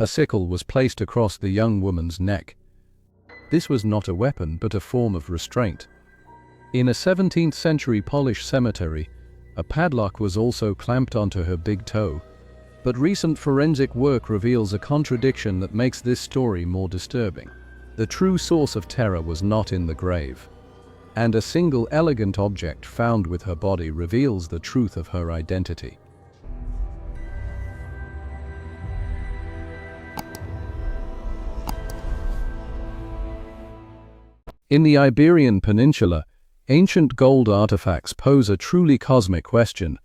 A sickle was placed across the young woman's neck. This was not a weapon but a form of restraint. In a 17th century Polish cemetery, a padlock was also clamped onto her big toe. But recent forensic work reveals a contradiction that makes this story more disturbing. The true source of terror was not in the grave, and a single elegant object found with her body reveals the truth of her identity. In the Iberian Peninsula, ancient gold artifacts pose a truly cosmic question.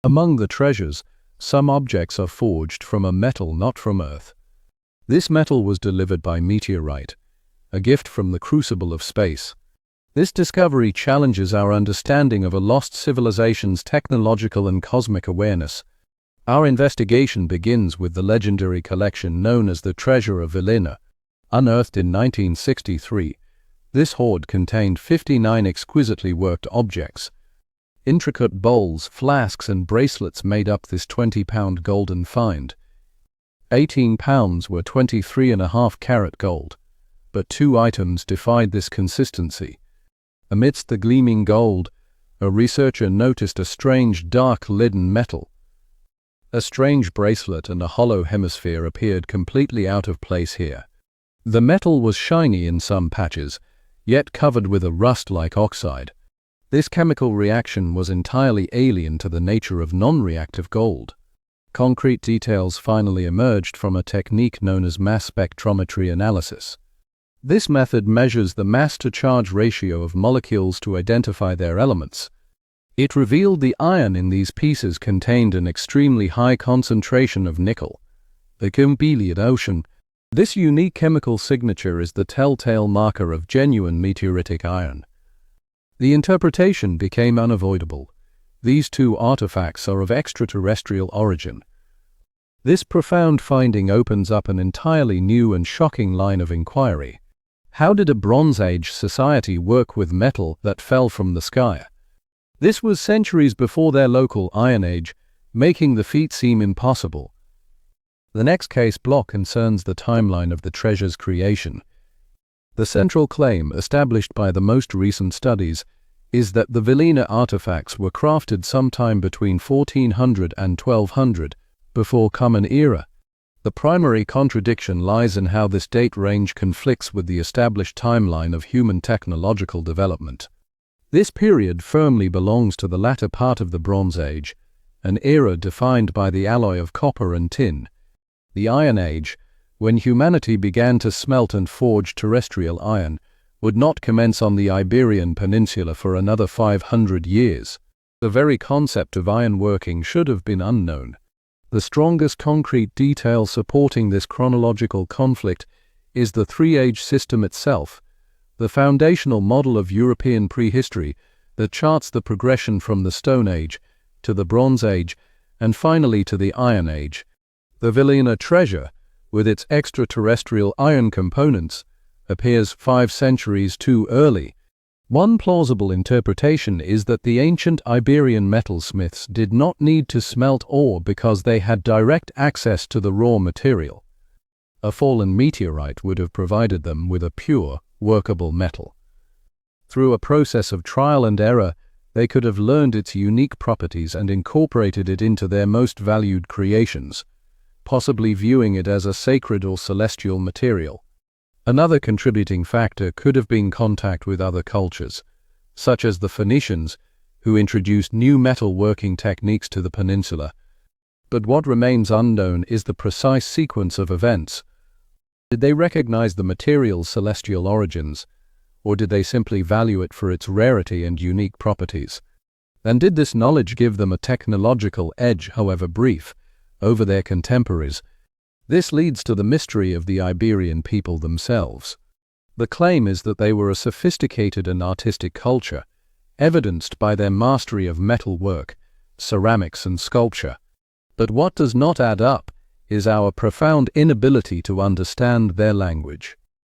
Among the treasures, some objects are forged from a metal not from Earth. This metal was delivered by meteorite, a gift from the crucible of space. This discovery challenges our understanding of a lost civilization's technological and cosmic awareness. Our investigation begins with the legendary collection known as the Treasure of Vilina. Unearthed in 1963, this hoard contained 59 exquisitely worked objects. Intricate bowls, flasks and bracelets made up this 20-pound golden find. 18 pounds were 23.5-carat gold, but two items defied this consistency. Amidst the gleaming gold, a researcher noticed a strange dark leaden metal. A strange bracelet and a hollow hemisphere appeared completely out of place here. The metal was shiny in some patches, yet covered with a rust-like oxide. This chemical reaction was entirely alien to the nature of non-reactive gold. Concrete details finally emerged from a technique known as mass spectrometry analysis. This method measures the mass-to-charge ratio of molecules to identify their elements. It revealed the iron in these pieces contained an extremely high concentration of nickel, the Cumbeliad Ocean. This unique chemical signature is the telltale marker of genuine meteoritic iron. The interpretation became unavoidable. These two artifacts are of extraterrestrial origin. This profound finding opens up an entirely new and shocking line of inquiry. How did a Bronze Age society work with metal that fell from the sky? This was centuries before their local Iron Age, making the feat seem impossible. The next case block concerns the timeline of the treasure's creation. The central claim, established by the most recent studies, is that the Vilina artifacts were crafted sometime between 1400 and 1200, before Common Era. The primary contradiction lies in how this date range conflicts with the established timeline of human technological development. This period firmly belongs to the latter part of the Bronze Age, an era defined by the alloy of copper and tin. The Iron Age, when humanity began to smelt and forge terrestrial iron, would not commence on the Iberian Peninsula for another 500 years. The very concept of ironworking should have been unknown. The strongest concrete detail supporting this chronological conflict is the three-age system itself, the foundational model of European prehistory that charts the progression from the Stone Age to the Bronze Age and finally to the Iron Age. The Vilina treasure, with its extraterrestrial iron components, appears 5 centuries too early. One plausible interpretation is that the ancient Iberian metalsmiths did not need to smelt ore because they had direct access to the raw material. A fallen meteorite would have provided them with a pure, workable metal. Through a process of trial and error, they could have learned its unique properties and incorporated it into their most valued creations, possibly viewing it as a sacred or celestial material. Another contributing factor could have been contact with other cultures, such as the Phoenicians, who introduced new metal-working techniques to the peninsula. But what remains unknown is the precise sequence of events. Did they recognize the material's celestial origins, or did they simply value it for its rarity and unique properties? And did this knowledge give them a technological edge, however brief, over their contemporaries? This leads to the mystery of the Iberian people themselves. The claim is that they were a sophisticated and artistic culture, evidenced by their mastery of metal work, ceramics and sculpture. But what does not add up is our profound inability to understand their language.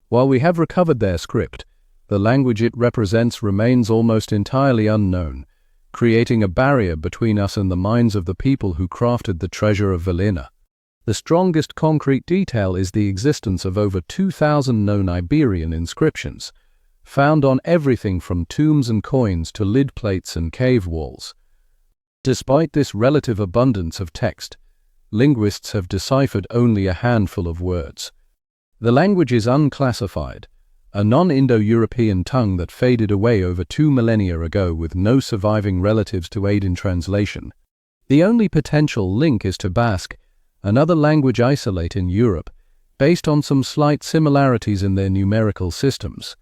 While we have recovered their script, the language it represents remains almost entirely unknown, creating a barrier between us and the minds of the people who crafted the treasure of Vilina. The strongest concrete detail is the existence of over 2,000 known Iberian inscriptions, found on everything from tombs and coins to lid plates and cave walls. Despite this relative abundance of text, linguists have deciphered only a handful of words. The language is unclassified, a non-Indo-European tongue that faded away over 2 millennia ago with no surviving relatives to aid in translation. The only potential link is to Basque, another language isolate in Europe, based on some slight similarities in their numerical systems.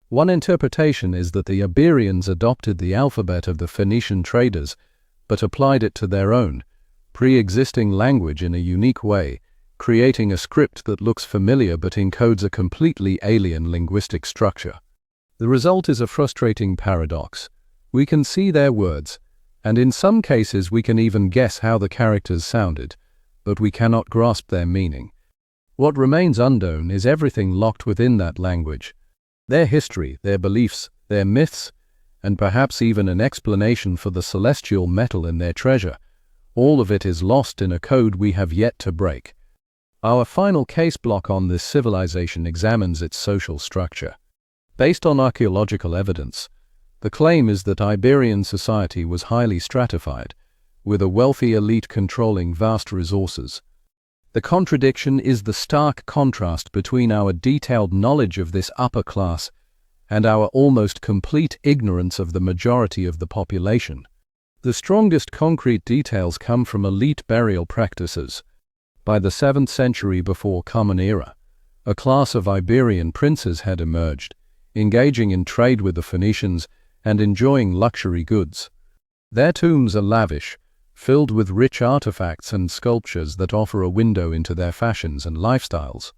One interpretation is that the Iberians adopted the alphabet of the Phoenician traders, but applied it to their own, pre-existing language in a unique way, creating a script that looks familiar but encodes a completely alien linguistic structure. The result is a frustrating paradox. We can see their words, and in some cases we can even guess how the characters sounded, but we cannot grasp their meaning. What remains unknown is everything locked within that language. Their history, their beliefs, their myths, and perhaps even an explanation for the celestial metal in their treasure. All of it is lost in a code we have yet to break. Our final case block on this civilization examines its social structure. Based on archaeological evidence, the claim is that Iberian society was highly stratified, with a wealthy elite controlling vast resources. The contradiction is the stark contrast between our detailed knowledge of this upper class and our almost complete ignorance of the majority of the population. The strongest concrete details come from elite burial practices. By the 7th century before Common Era, a class of Iberian princes had emerged, engaging in trade with the Phoenicians and enjoying luxury goods. Their tombs are lavish, filled with rich artifacts and sculptures that offer a window into their fashions and lifestyles.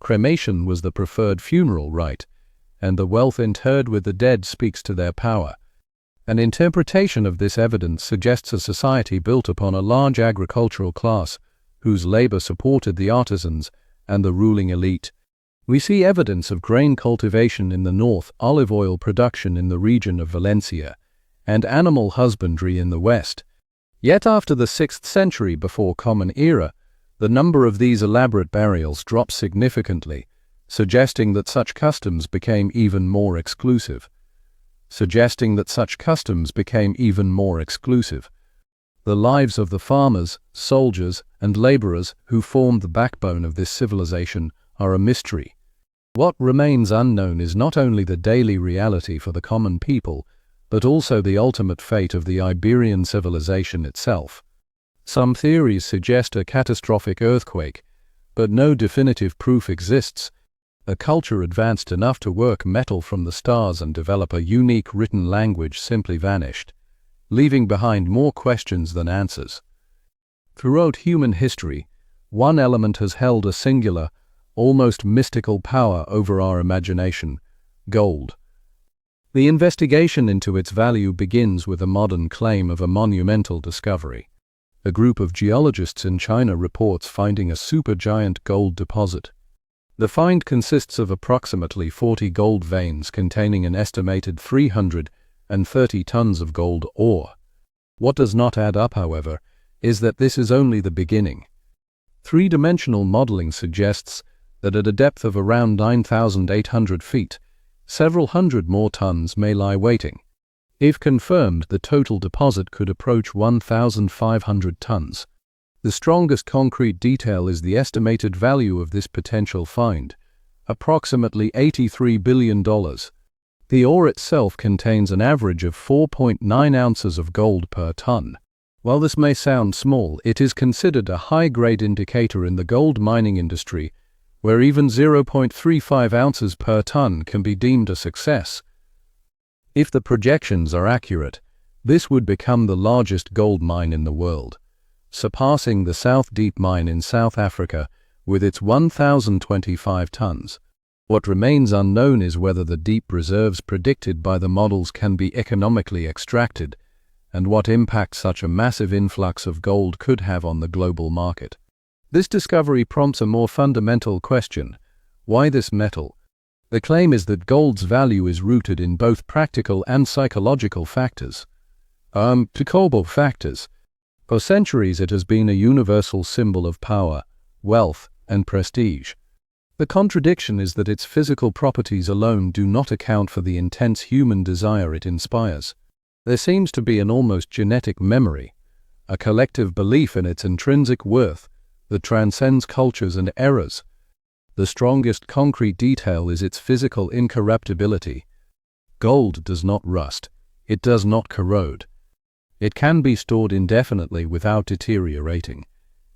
Cremation was the preferred funeral rite, and the wealth interred with the dead speaks to their power. An interpretation of this evidence suggests a society built upon a large agricultural class, whose labor supported the artisans and the ruling elite. We see evidence of grain cultivation in the north, olive oil production in the region of Valencia, and animal husbandry in the west. Yet after the 6th century before Common Era, the number of these elaborate burials dropped significantly, suggesting that such customs became even more exclusive. The lives of the farmers, soldiers, and laborers who formed the backbone of this civilization are a mystery. What remains unknown is not only the daily reality for the common people, but also the ultimate fate of the Iberian civilization itself. Some theories suggest a catastrophic earthquake, but no definitive proof exists. A culture advanced enough to work metal from the stars and develop a unique written language simply vanished, leaving behind more questions than answers. Throughout human history, one element has held a singular, almost mystical power over our imagination: gold. The investigation into its value begins with a modern claim of a monumental discovery. A group of geologists in China reports finding a supergiant gold deposit. The find consists of approximately 40 gold veins containing an estimated 330 tons of gold ore. What does not add up, however, is that this is only the beginning. Three-dimensional modeling suggests that at a depth of around 9,800 feet, several hundred more tons may lie waiting. If confirmed, the total deposit could approach 1,500 tons. The strongest concrete detail is the estimated value of this potential find, approximately $83 billion. The ore itself contains an average of 4.9 ounces of gold per ton. While this may sound small, it is considered a high-grade indicator in the gold mining industry, where even 0.35 ounces per ton can be deemed a success. If the projections are accurate, this would become the largest gold mine in the world, surpassing the South Deep mine in South Africa with its 1,025 tons. What remains unknown is whether the deep reserves predicted by the models can be economically extracted, and what impact such a massive influx of gold could have on the global market. This discovery prompts a more fundamental question: why this metal? The claim is that gold's value is rooted in both practical and psychological factors. For centuries it has been a universal symbol of power, wealth, and prestige. The contradiction is that its physical properties alone do not account for the intense human desire it inspires. There seems to be an almost genetic memory, a collective belief in its intrinsic worth that transcends cultures and eras. The strongest concrete detail is its physical incorruptibility. Gold does not rust. It does not corrode. It can be stored indefinitely without deteriorating,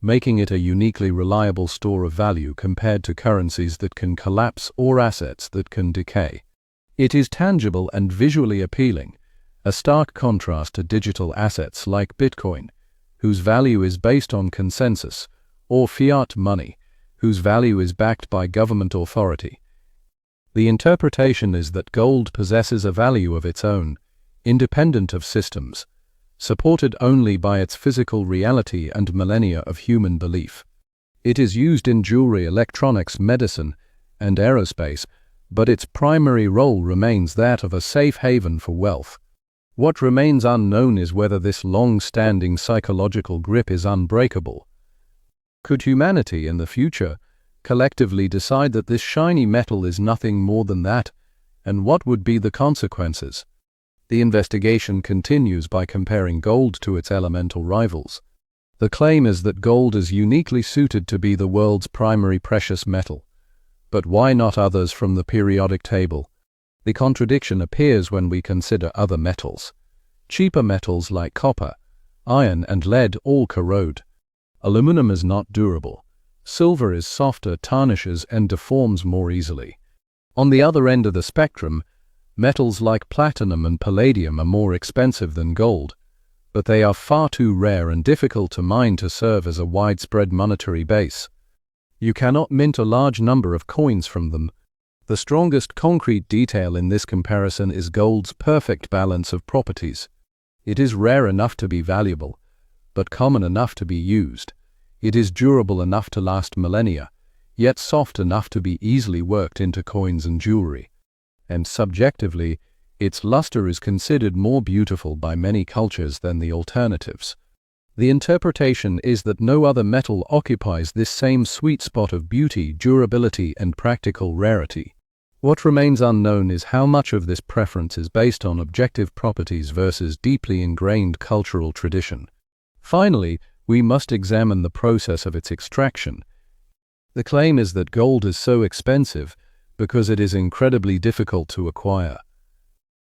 making it a uniquely reliable store of value compared to currencies that can collapse or assets that can decay. It is tangible and visually appealing, a stark contrast to digital assets like Bitcoin, whose value is based on consensus, or fiat money, whose value is backed by government authority. The interpretation is that gold possesses a value of its own, independent of systems, supported only by its physical reality and millennia of human belief. It is used in jewelry, electronics, medicine, and aerospace, but its primary role remains that of a safe haven for wealth. What remains unknown is whether this long-standing psychological grip is unbreakable. Could humanity in the future collectively decide that this shiny metal is nothing more than that, and what would be the consequences? The investigation continues by comparing gold to its elemental rivals. The claim is that gold is uniquely suited to be the world's primary precious metal. But why not others from the periodic table? The contradiction appears when we consider other metals. Cheaper metals like copper, iron, and lead all corrode. Aluminum is not durable. Silver is softer, tarnishes, and deforms more easily. On the other end of the spectrum, metals like platinum and palladium are more expensive than gold, but they are far too rare and difficult to mine to serve as a widespread monetary base. You cannot mint a large number of coins from them. The strongest concrete detail in this comparison is gold's perfect balance of properties. It is rare enough to be valuable, but common enough to be used. It is durable enough to last millennia, yet soft enough to be easily worked into coins and jewelry. And subjectively, its luster is considered more beautiful by many cultures than the alternatives. The interpretation is that no other metal occupies this same sweet spot of beauty, durability, and practical rarity. What remains unknown is how much of this preference is based on objective properties versus deeply ingrained cultural tradition. Finally, we must examine the process of its extraction. The claim is that gold is so expensive because it is incredibly difficult to acquire.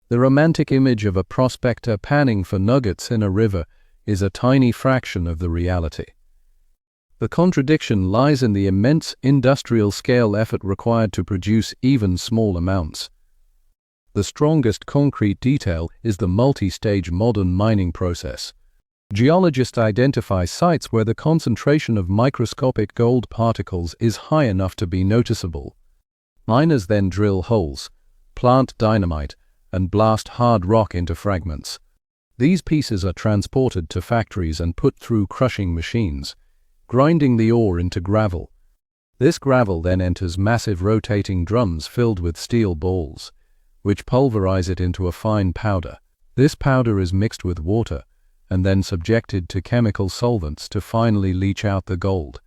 The romantic image of a prospector panning for nuggets in a river is a tiny fraction of the reality. The contradiction lies in the immense industrial-scale effort required to produce even small amounts. The strongest concrete detail is the multi-stage modern mining process. Geologists identify sites where the concentration of microscopic gold particles is high enough to be noticeable. Miners then drill holes, plant dynamite, and blast hard rock into fragments. These pieces are transported to factories and put through crushing machines, grinding the ore into gravel. This gravel then enters massive rotating drums filled with steel balls, which pulverize it into a fine powder. This powder is mixed with water and then subjected to chemical solvents to finally leach out the gold.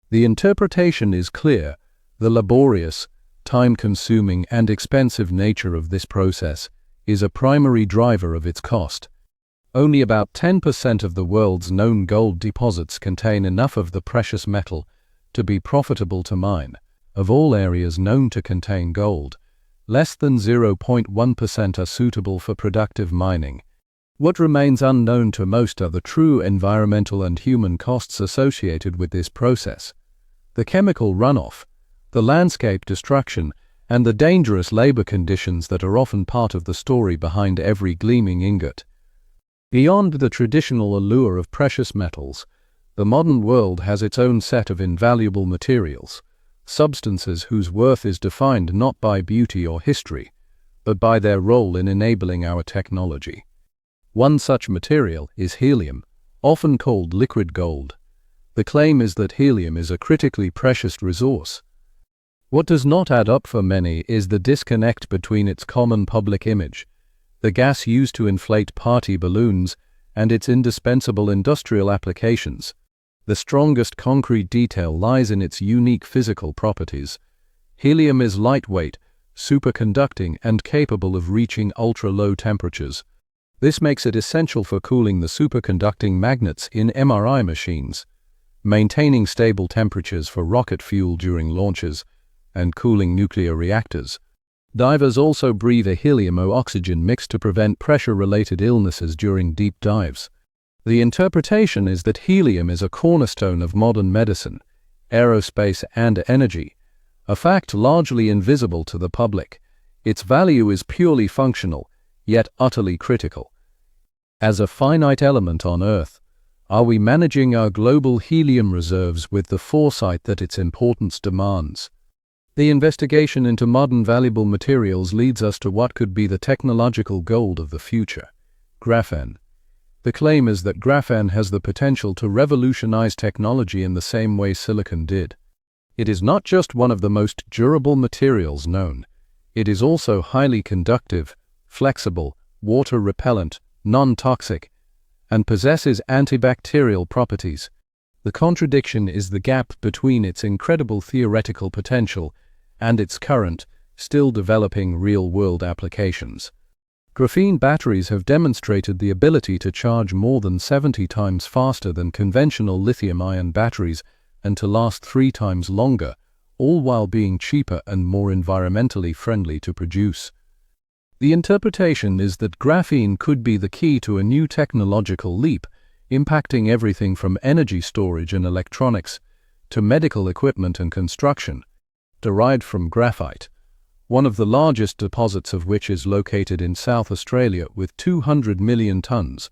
The interpretation is clear. The laborious, time-consuming, and expensive nature of this process is a primary driver of its cost. Only about 10% of the world's known gold deposits contain enough of the precious metal to be profitable to mine. Of all areas known to contain gold, less than 0.1% are suitable for productive mining. What remains unknown to most are the true environmental and human costs associated with this process. The chemical runoff, the landscape destruction, and the dangerous labor conditions that are often part of the story behind every gleaming ingot. Beyond the traditional allure of precious metals, the modern world has its own set of invaluable materials, substances whose worth is defined not by beauty or history, but by their role in enabling our technology. One such material is helium, often called liquid gold. The claim is that helium is a critically precious resource. What does not add up for many is the disconnect between its common public image, the gas used to inflate party balloons, and its indispensable industrial applications. The strongest concrete detail lies in its unique physical properties. Helium is lightweight, superconducting, and capable of reaching ultra-low temperatures. This makes it essential for cooling the superconducting magnets in MRI machines, maintaining stable temperatures for rocket fuel during launches, and cooling nuclear reactors. Divers also breathe a helium-oxygen mix to prevent pressure-related illnesses during deep dives. The interpretation is that helium is a cornerstone of modern medicine, aerospace, and energy, a fact largely invisible to the public. Its value is purely functional, yet utterly critical. As a finite element on Earth, are we managing our global helium reserves with the foresight that its importance demands? The investigation into modern valuable materials leads us to what could be the technological gold of the future: graphene. The claim is that graphene has the potential to revolutionize technology in the same way silicon did. It is not just one of the most durable materials known. It is also highly conductive, flexible, water-repellent, non-toxic, and possesses antibacterial properties. The contradiction is the gap between its incredible theoretical potential and its current, still developing real-world applications. Graphene batteries have demonstrated the ability to charge more than 70 times faster than conventional lithium-ion batteries and to last 3 times longer, all while being cheaper and more environmentally friendly to produce. The interpretation is that graphene could be the key to a new technological leap, impacting everything from energy storage and electronics to medical equipment and construction. Derived from graphite, one of the largest deposits of which is located in South Australia with 200 million tons,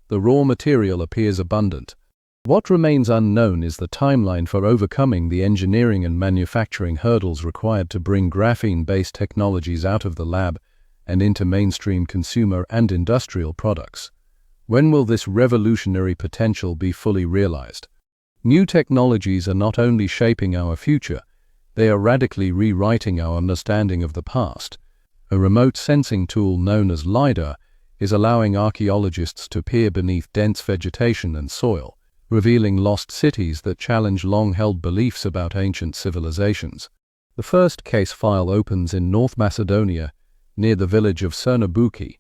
the raw material appears abundant. What remains unknown is the timeline for overcoming the engineering and manufacturing hurdles required to bring graphene-based technologies out of the lab and into mainstream consumer and industrial products. When will this revolutionary potential be fully realized? New technologies are not only shaping our future, they are radically rewriting our understanding of the past. A remote sensing tool known as LiDAR is allowing archaeologists to peer beneath dense vegetation and soil, revealing lost cities that challenge long-held beliefs about ancient civilizations. The first case file opens in North Macedonia, near the village of Cernabuki.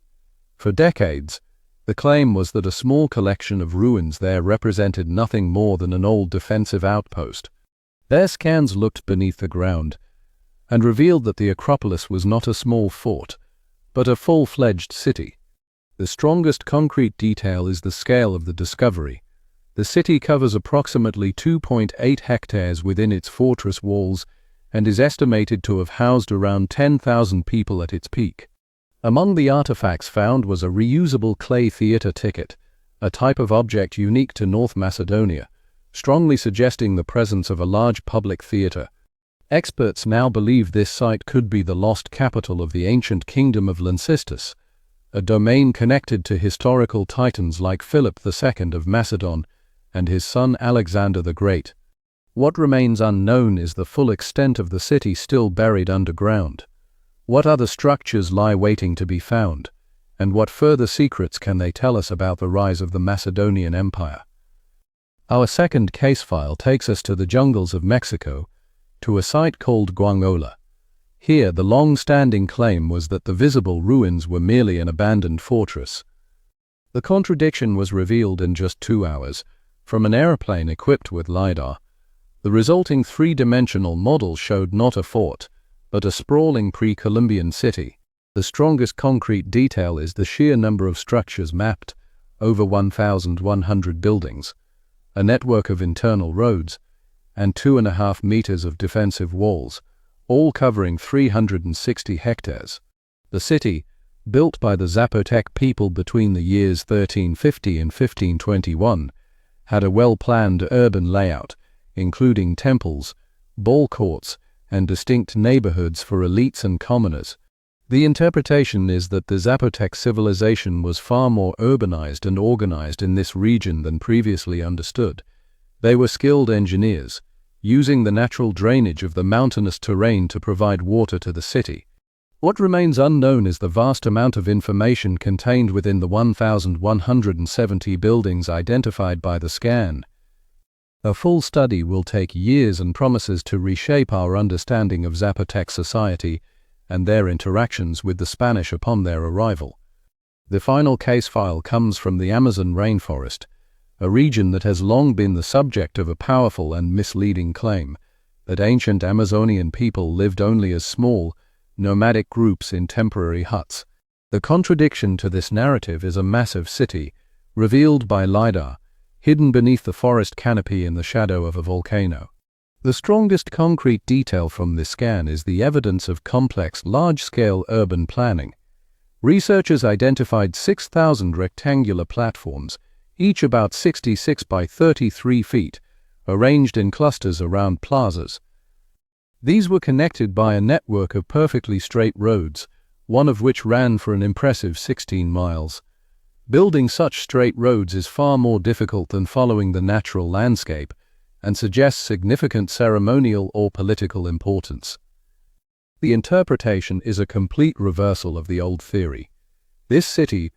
For decades, the claim was that a small collection of ruins there represented nothing more than an old defensive outpost. Their scans looked beneath the ground and revealed that the Acropolis was not a small fort, but a full-fledged city. The strongest concrete detail is the scale of the discovery. The city covers approximately 2.8 hectares within its fortress walls and is estimated to have housed around 10,000 people at its peak. Among the artifacts found was a reusable clay theater ticket, a type of object unique to North Macedonia, strongly suggesting the presence of a large public theater. Experts now believe this site could be the lost capital of the ancient kingdom of Lyncestis, a domain connected to historical titans like Philip II of Macedon and his son Alexander the Great. What remains unknown is the full extent of the city still buried underground. What other structures lie waiting to be found, and what further secrets can they tell us about the rise of the Macedonian Empire? Our second case file takes us to the jungles of Mexico, to a site called Guangola. Here, the long-standing claim was that the visible ruins were merely an abandoned fortress. The contradiction was revealed in just 2 hours, from an airplane equipped with LiDAR. The resulting 3-dimensional model showed not a fort, but a sprawling pre-Columbian city. The strongest concrete detail is the sheer number of structures mapped, over 1,100 buildings, a network of internal roads, and 2.5 meters of defensive walls, all covering 360 hectares. The city, built by the Zapotec people between the years 1350 and 1521, had a well-planned urban layout, including temples, ball courts, and distinct neighborhoods for elites and commoners. The interpretation is that the Zapotec civilization was far more urbanized and organized in this region than previously understood. They were skilled engineers, using the natural drainage of the mountainous terrain to provide water to the city. What remains unknown is the vast amount of information contained within the 1,170 buildings identified by the scan. A full study will take years and promises to reshape our understanding of Zapotec society and their interactions with the Spanish upon their arrival. The final case file comes from the Amazon rainforest, a region that has long been the subject of a powerful and misleading claim that ancient Amazonian people lived only as small, nomadic groups in temporary huts. The contradiction to this narrative is a massive city, revealed by LiDAR, hidden beneath the forest canopy in the shadow of a volcano. The strongest concrete detail from this scan is the evidence of complex, large-scale urban planning. Researchers identified 6,000 rectangular platforms, each about 66 by 33 feet, arranged in clusters around plazas. These were connected by a network of perfectly straight roads, one of which ran for an impressive 16 miles. Building such straight roads is far more difficult than following the natural landscape, and suggests significant ceremonial or political importance. The interpretation is a complete reversal of the old theory. This city,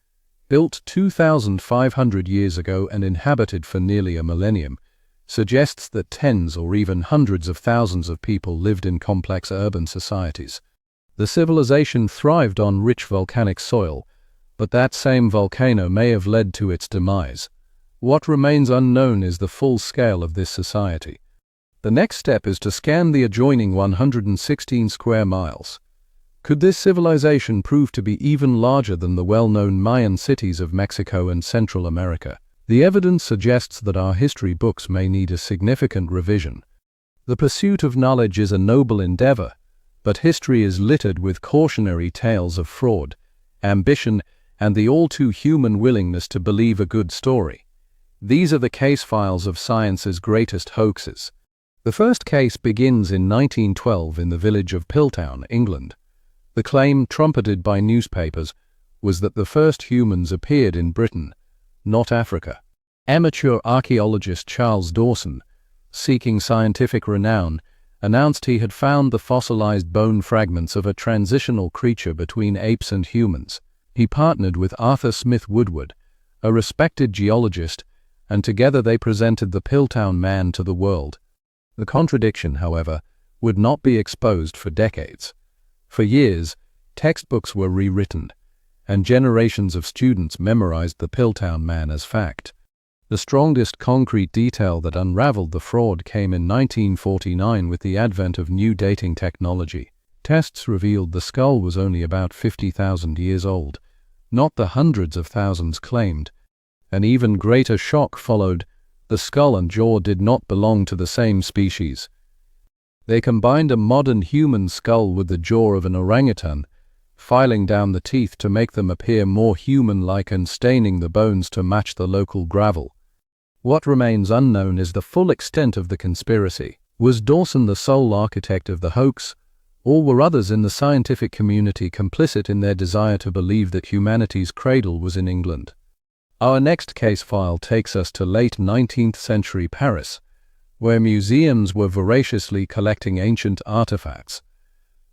built 2,500 years ago and inhabited for nearly a millennium, suggests that tens or even hundreds of thousands of people lived in complex urban societies. The civilization thrived on rich volcanic soil, but that same volcano may have led to its demise. What remains unknown is the full scale of this society. The next step is to scan the adjoining 116 square miles. Could this civilization prove to be even larger than the well-known Mayan cities of Mexico and Central America? The evidence suggests that our history books may need a significant revision. The pursuit of knowledge is a noble endeavor, but history is littered with cautionary tales of fraud, ambition, and the all-too-human willingness to believe a good story. These are the case files of science's greatest hoaxes. The first case begins in 1912 in the village of Piltown, England. The claim, trumpeted by newspapers, was that the first humans appeared in Britain, not Africa. Amateur archaeologist Charles Dawson, seeking scientific renown, announced he had found the fossilized bone fragments of a transitional creature between apes and humans. He partnered with Arthur Smith Woodward, a respected geologist, and together they presented the Piltown Man to the world. The contradiction, however, would not be exposed for decades. For years, textbooks were rewritten, and generations of students memorized the Piltown Man as fact. The strongest concrete detail that unraveled the fraud came in 1949 with the advent of new dating technology. Tests revealed the skull was only about 50,000 years old, not the hundreds of thousands claimed. An even greater shock followed. The skull and jaw did not belong to the same species. They combined a modern human skull with the jaw of an orangutan, filing down the teeth to make them appear more human-like and staining the bones to match the local gravel. What remains unknown is the full extent of the conspiracy. Was Dawson the sole architect of the hoax, or were others in the scientific community complicit in their desire to believe that humanity's cradle was in England? Our next case file takes us to late 19th century Paris, where museums were voraciously collecting ancient artifacts.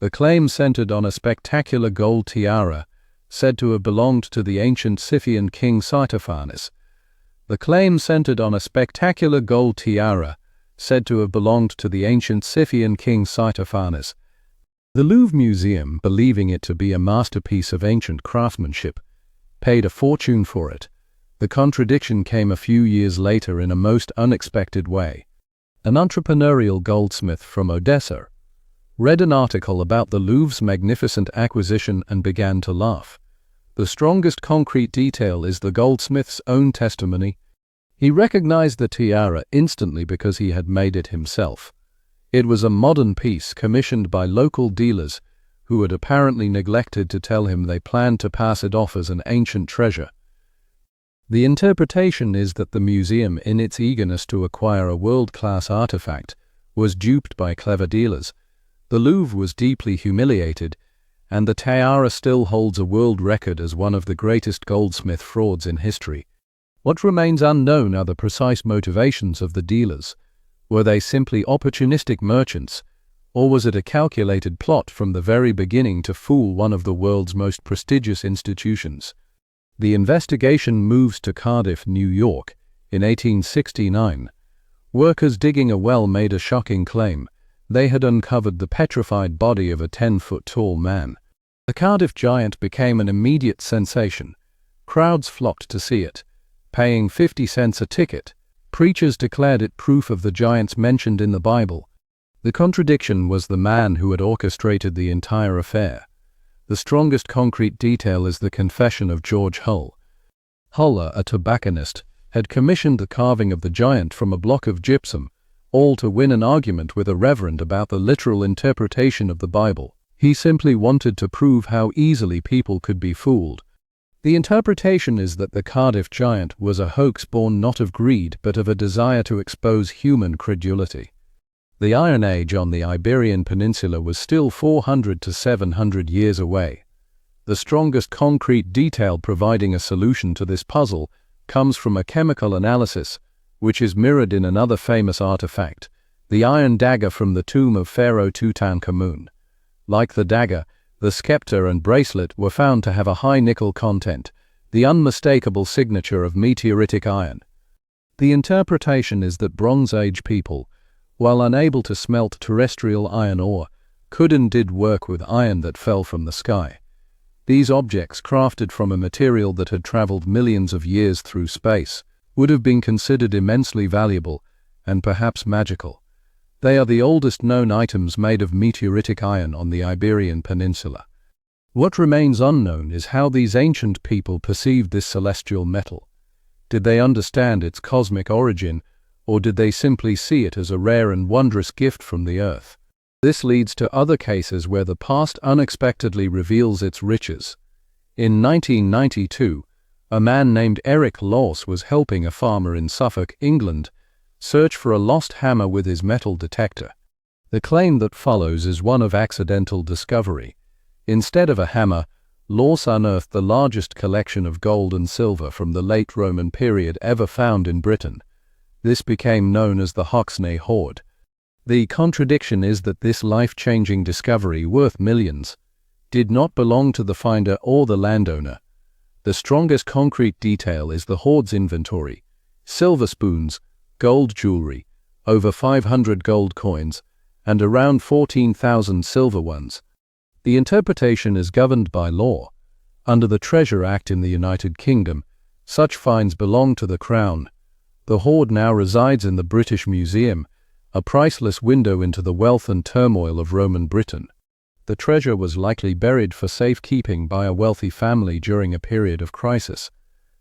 The claim centered on a spectacular gold tiara, said to have belonged to the ancient Scythian king Saitaphanes. The claim centered on a spectacular gold tiara, said to have belonged to the ancient Scythian king Saitaphanes. The Louvre Museum, believing it to be a masterpiece of ancient craftsmanship, paid a fortune for it. The contradiction came a few years later in a most unexpected way. An entrepreneurial goldsmith from Odessa read an article about the Louvre's magnificent acquisition and began to laugh. The strongest concrete detail is the goldsmith's own testimony. He recognized the tiara instantly because he had made it himself. It was a modern piece commissioned by local dealers who had apparently neglected to tell him they planned to pass it off as an ancient treasure. The interpretation is that the museum, in its eagerness to acquire a world-class artifact, was duped by clever dealers. The Louvre was deeply humiliated, and the tiara still holds a world record as one of the greatest goldsmith frauds in history. What remains unknown are the precise motivations of the dealers. Were they simply opportunistic merchants, or was it a calculated plot from the very beginning to fool one of the world's most prestigious institutions? The investigation moves to Cardiff, New York, in 1869, Workers digging a well made a shocking claim. They had uncovered the petrified body of a 10-foot-tall man. The Cardiff giant became an immediate sensation. Crowds flocked to see it, paying 50 cents a ticket. Preachers declared it proof of the giants mentioned in the Bible. The contradiction was the man who had orchestrated the entire affair. The strongest concrete detail is the confession of George Hull. Hull, a tobacconist, had commissioned the carving of the giant from a block of gypsum, all to win an argument with a reverend about the literal interpretation of the Bible. He simply wanted to prove how easily people could be fooled. The interpretation is that the Cardiff giant was a hoax born not of greed but of a desire to expose human credulity. The Iron Age on the Iberian Peninsula was still 400 to 700 years away. The strongest concrete detail providing a solution to this puzzle comes from a chemical analysis, which is mirrored in another famous artifact, the iron dagger from the tomb of Pharaoh Tutankhamun. Like the dagger, the scepter and bracelet were found to have a high nickel content, the unmistakable signature of meteoritic iron. The interpretation is that Bronze Age people, while unable to smelt terrestrial iron ore, could and did work with iron that fell from the sky. These objects, crafted from a material that had traveled millions of years through space, would have been considered immensely valuable and perhaps magical. They are the oldest known items made of meteoritic iron on the Iberian Peninsula. What remains unknown is how these ancient people perceived this celestial metal. Did they understand its cosmic origin, or did they simply see it as a rare and wondrous gift from the earth? This leads to other cases where the past unexpectedly reveals its riches. In 1992, a man named Eric Lawes was helping a farmer in Suffolk, England, search for a lost hammer with his metal detector. The claim that follows is one of accidental discovery. Instead of a hammer, Lawes unearthed the largest collection of gold and silver from the late Roman period ever found in Britain. This became known as the Hoxne hoard. The contradiction is that this life-changing discovery, worth millions, did not belong to the finder or the landowner. The strongest concrete detail is the hoard's inventory: silver spoons, gold jewelry, over 500 gold coins, and around 14,000 silver ones. The interpretation is governed by law. Under the Treasure Act in the United Kingdom, such finds belong to the Crown. The hoard now resides in the British Museum, a priceless window into the wealth and turmoil of Roman Britain. The treasure was likely buried for safekeeping by a wealthy family during a period of crisis,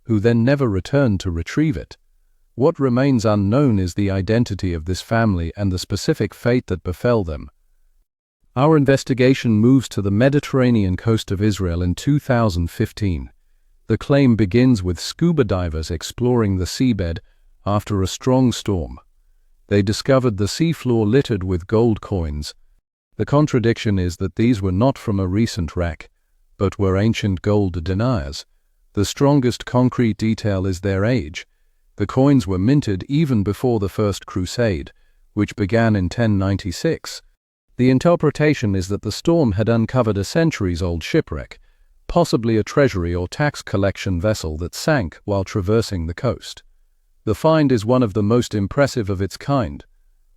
who then never returned to retrieve it. What remains unknown is the identity of this family and the specific fate that befell them. Our investigation moves to the Mediterranean coast of Israel in 2015. The claim begins with scuba divers exploring the seabed after a strong storm. They discovered the seafloor littered with gold coins. The contradiction is that these were not from a recent wreck, but were ancient gold deniers. The strongest concrete detail is their age. The coins were minted even before the First Crusade, which began in 1096. The interpretation is that the storm had uncovered a centuries-old shipwreck, possibly a treasury or tax collection vessel that sank while traversing the coast. The find is one of the most impressive of its kind.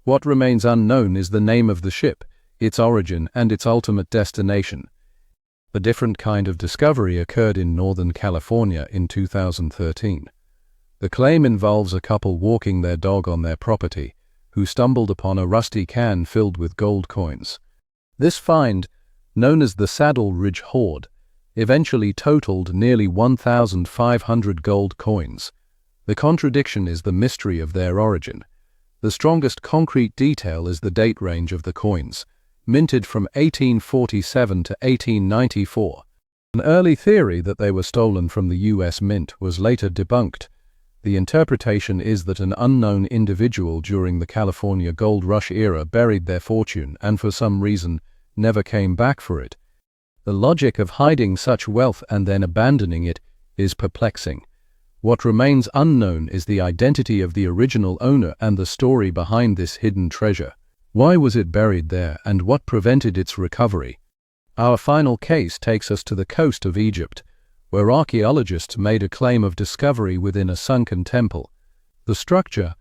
What remains unknown is the name of the ship, its origin, and its ultimate destination. A different kind of discovery occurred in Northern California in 2013. The claim involves a couple walking their dog on their property, who stumbled upon a rusty can filled with gold coins. This find, known as the Saddle Ridge Hoard, eventually totaled nearly 1,500 gold coins. The contradiction is the mystery of their origin. The strongest concrete detail is the date range of the coins, minted from 1847 to 1894. An early theory that they were stolen from the U.S. Mint was later debunked. The interpretation is that an unknown individual during the California Gold Rush era buried their fortune and for some reason never came back for it. The logic of hiding such wealth and then abandoning it is perplexing. What remains unknown is the identity of the original owner and the story behind this hidden treasure. Why was it buried there, and what prevented its recovery? Our final case takes us to the coast of Egypt, where archaeologists made a claim of discovery within a sunken temple. The structure,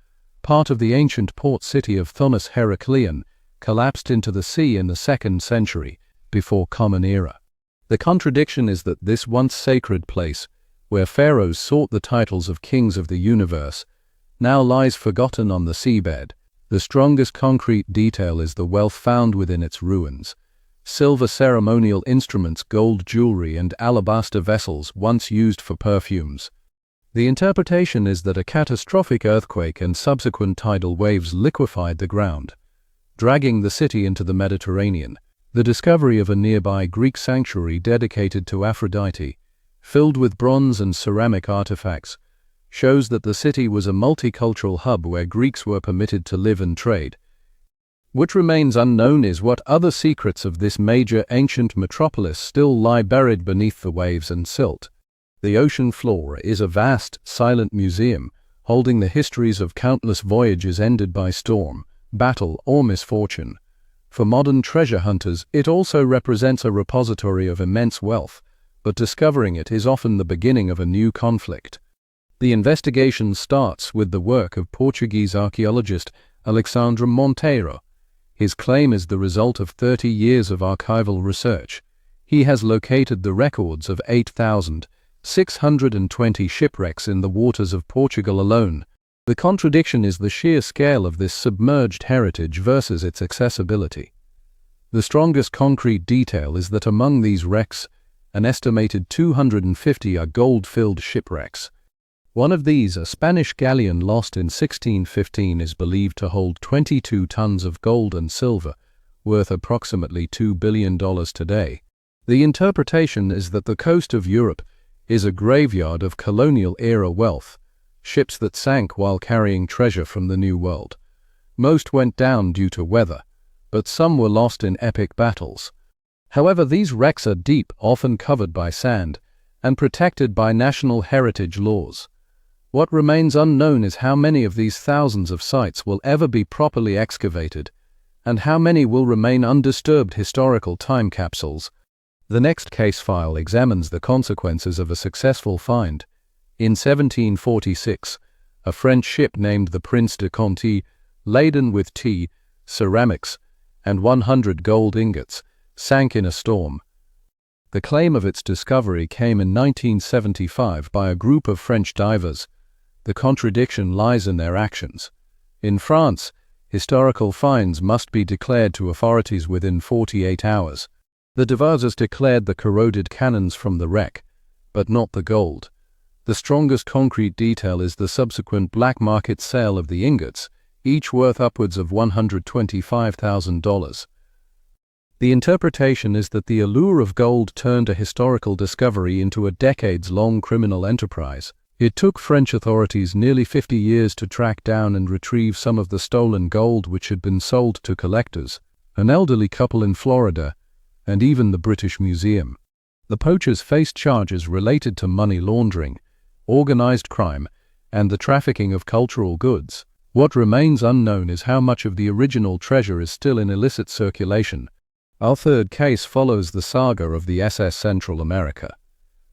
part of the ancient port city of Thomas Heracleon, collapsed into the sea in the 2nd century before Common Era. The contradiction is that this once sacred place, where pharaohs sought the titles of kings of the universe, now lies forgotten on the seabed. The strongest concrete detail is the wealth found within its ruins. Silver ceremonial instruments, gold jewelry, and alabaster vessels once used for perfumes. The interpretation is that a catastrophic earthquake and subsequent tidal waves liquefied the ground, dragging the city into the Mediterranean. The discovery of a nearby Greek sanctuary dedicated to Aphrodite, filled with bronze and ceramic artifacts, shows that the city was a multicultural hub where Greeks were permitted to live and trade. What remains unknown is what other secrets of this major ancient metropolis still lie buried beneath the waves and silt. The ocean floor is a vast, silent museum, holding the histories of countless voyages ended by storm, battle, or misfortune. For modern treasure hunters, it also represents a repository of immense wealth, but discovering it is often the beginning of a new conflict. The investigation starts with the work of Portuguese archaeologist Alexandre Monteiro. His claim is the result of 30 years of archival research. He has located the records of 8,620 shipwrecks in the waters of Portugal alone. The contradiction is the sheer scale of this submerged heritage versus its accessibility. The strongest concrete detail is that among these wrecks, an estimated 250 are gold-filled shipwrecks. One of these, a Spanish galleon lost in 1615, is believed to hold 22 tons of gold and silver, worth approximately $2 billion today. The interpretation is that the coast of Europe is a graveyard of colonial-era wealth, ships that sank while carrying treasure from the New World. Most went down due to weather, but some were lost in epic battles. However, these wrecks are deep, often covered by sand, and protected by national heritage laws. What remains unknown is how many of these thousands of sites will ever be properly excavated, and how many will remain undisturbed historical time capsules. The next case file examines the consequences of a successful find. In 1746, a French ship named the Prince de Conti, laden with tea, ceramics, and 100 gold ingots, sank in a storm. The claim of its discovery came in 1975 by a group of French divers. The contradiction lies in their actions. In France, historical finds must be declared to authorities within 48 hours. The divers declared the corroded cannons from the wreck, but not the gold. The strongest concrete detail is the subsequent black market sale of the ingots, each worth upwards of $125,000. The interpretation is that the allure of gold turned a historical discovery into a decades-long criminal enterprise. It took French authorities nearly 50 years to track down and retrieve some of the stolen gold which had been sold to collectors, an elderly couple in Florida, and even the British Museum. The poachers faced charges related to money laundering, organized crime, and the trafficking of cultural goods. What remains unknown is how much of the original treasure is still in illicit circulation. Our third case follows the saga of the SS Central America.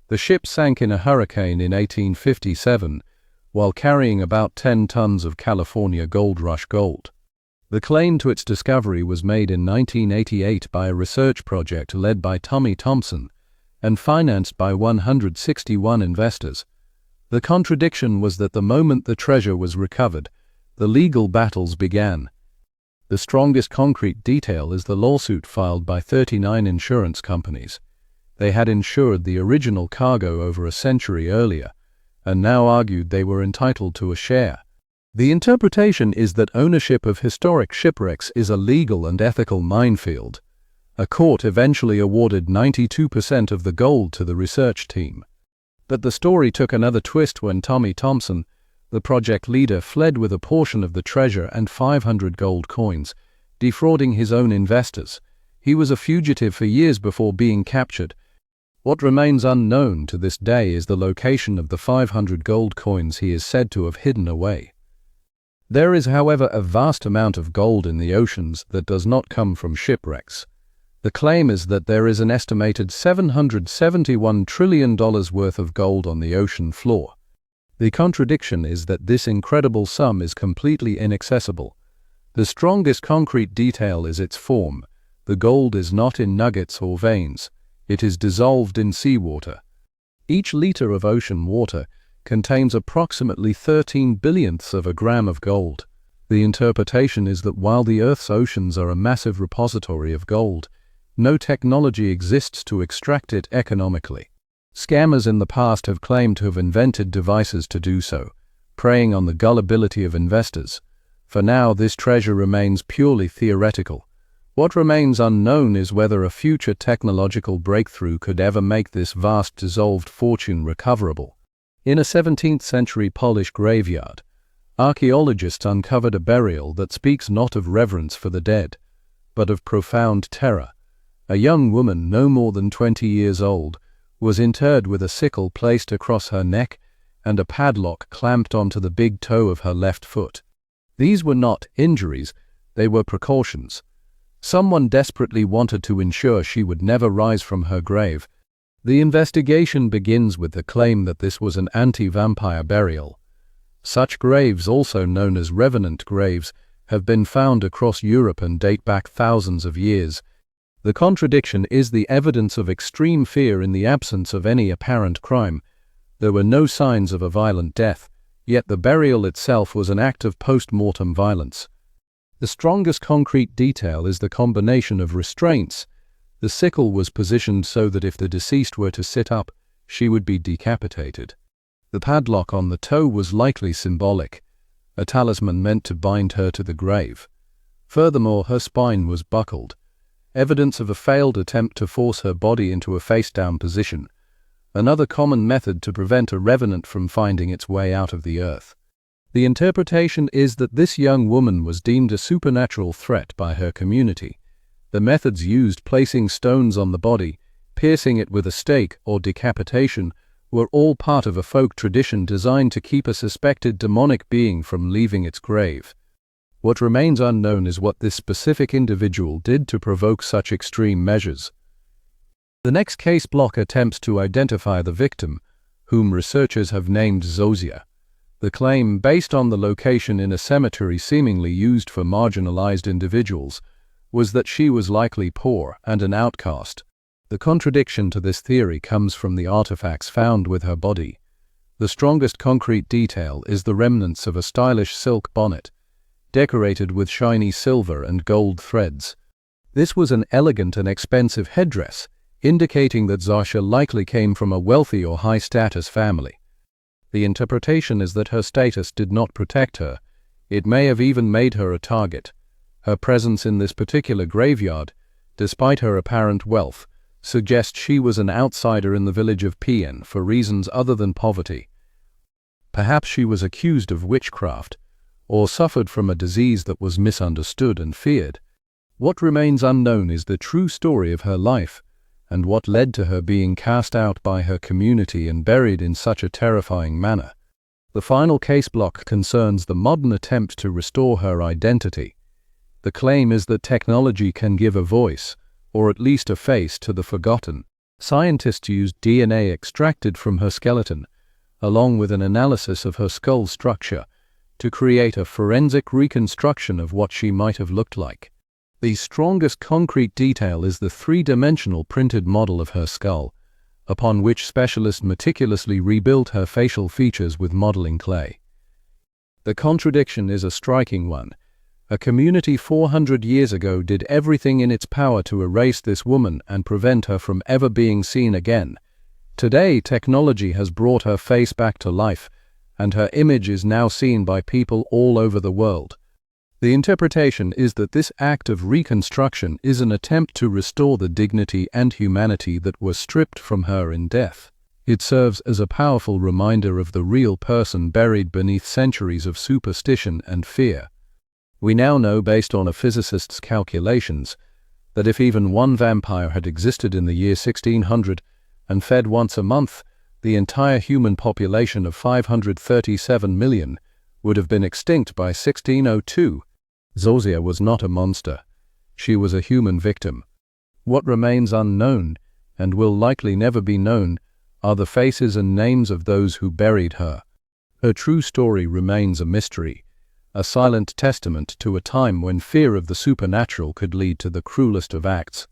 The ship sank in a hurricane in 1857 while carrying about 10 tons of California Gold Rush gold. The claim to its discovery was made in 1988 by a research project led by Tommy Thompson and financed by 161 investors. The contradiction was that the moment the treasure was recovered, the legal battles began. The strongest concrete detail is the lawsuit filed by 39 insurance companies. They had insured the original cargo over a century earlier, and now argued they were entitled to a share. The interpretation is that ownership of historic shipwrecks is a legal and ethical minefield. A court eventually awarded 92% of the gold to the research team. But the story took another twist when Tommy Thompson, the project leader, fled with a portion of the treasure and 500 gold coins, defrauding his own investors. He was a fugitive for years before being captured. What remains unknown to this day is the location of the 500 gold coins he is said to have hidden away. There is, however, a vast amount of gold in the oceans that does not come from shipwrecks. The claim is that there is an estimated $771 trillion worth of gold on the ocean floor. The contradiction is that this incredible sum is completely inaccessible. The strongest concrete detail is its form. The gold is not in nuggets or veins. It is dissolved in seawater. Each liter of ocean water contains approximately 13 billionths of a gram of gold. The interpretation is that while the Earth's oceans are a massive repository of gold, no technology exists to extract it economically. Scammers in the past have claimed to have invented devices to do so, preying on the gullibility of investors. For now, this treasure remains purely theoretical. What remains unknown is whether a future technological breakthrough could ever make this vast dissolved fortune recoverable. In a 17th-century Polish graveyard, archaeologists uncovered a burial that speaks not of reverence for the dead, but of profound terror. A young woman, no more than 20 years old, was interred with a sickle placed across her neck and a padlock clamped onto the big toe of her left foot. These were not injuries, they were precautions. Someone desperately wanted to ensure she would never rise from her grave. The investigation begins with the claim that this was an anti-vampire burial. Such graves, also known as revenant graves, have been found across Europe and date back thousands of years. The contradiction is the evidence of extreme fear in the absence of any apparent crime. There were no signs of a violent death, yet the burial itself was an act of post-mortem violence. The strongest concrete detail is the combination of restraints. The sickle was positioned so that if the deceased were to sit up, she would be decapitated. The padlock on the toe was likely symbolic, a talisman meant to bind her to the grave. Furthermore, her spine was buckled, evidence of a failed attempt to force her body into a face-down position, another common method to prevent a revenant from finding its way out of the earth. The interpretation is that this young woman was deemed a supernatural threat by her community. The methods used, placing stones on the body, piercing it with a stake, or decapitation, were all part of a folk tradition designed to keep a suspected demonic being from leaving its grave. What remains unknown is what this specific individual did to provoke such extreme measures. The next case block attempts to identify the victim, whom researchers have named Zozia. The claim, based on the location in a cemetery seemingly used for marginalized individuals, was that she was likely poor and an outcast. The contradiction to this theory comes from the artifacts found with her body. The strongest concrete detail is the remnants of a stylish silk bonnet, decorated with shiny silver and gold threads. This was an elegant and expensive headdress, indicating that Zosha likely came from a wealthy or high-status family. The interpretation is that her status did not protect her. It may have even made her a target. Her presence in this particular graveyard, despite her apparent wealth, suggests she was an outsider in the village of Pien for reasons other than poverty. Perhaps she was accused of witchcraft, or suffered from a disease that was misunderstood and feared. What remains unknown is the true story of her life, and what led to her being cast out by her community and buried in such a terrifying manner. The final case block concerns the modern attempt to restore her identity. The claim is that technology can give a voice, or at least a face, to the forgotten. Scientists used DNA extracted from her skeleton, along with an analysis of her skull structure, to create a forensic reconstruction of what she might have looked like. The strongest concrete detail is the three-dimensional printed model of her skull, upon which specialists meticulously rebuilt her facial features with modeling clay. The contradiction is a striking one. A community 400 years ago did everything in its power to erase this woman and prevent her from ever being seen again. Today, technology has brought her face back to life, and her image is now seen by people all over the world. The interpretation is that this act of reconstruction is an attempt to restore the dignity and humanity that were stripped from her in death. It serves as a powerful reminder of the real person buried beneath centuries of superstition and fear. We now know, based on a physicist's calculations, that if even one vampire had existed in the year 1600 and fed once a month, the entire human population of 537 million would have been extinct by 1602. Zozia was not a monster. She was a human victim. What remains unknown, and will likely never be known, are the faces and names of those who buried her. Her true story remains a mystery, a silent testament to a time when fear of the supernatural could lead to the cruelest of acts.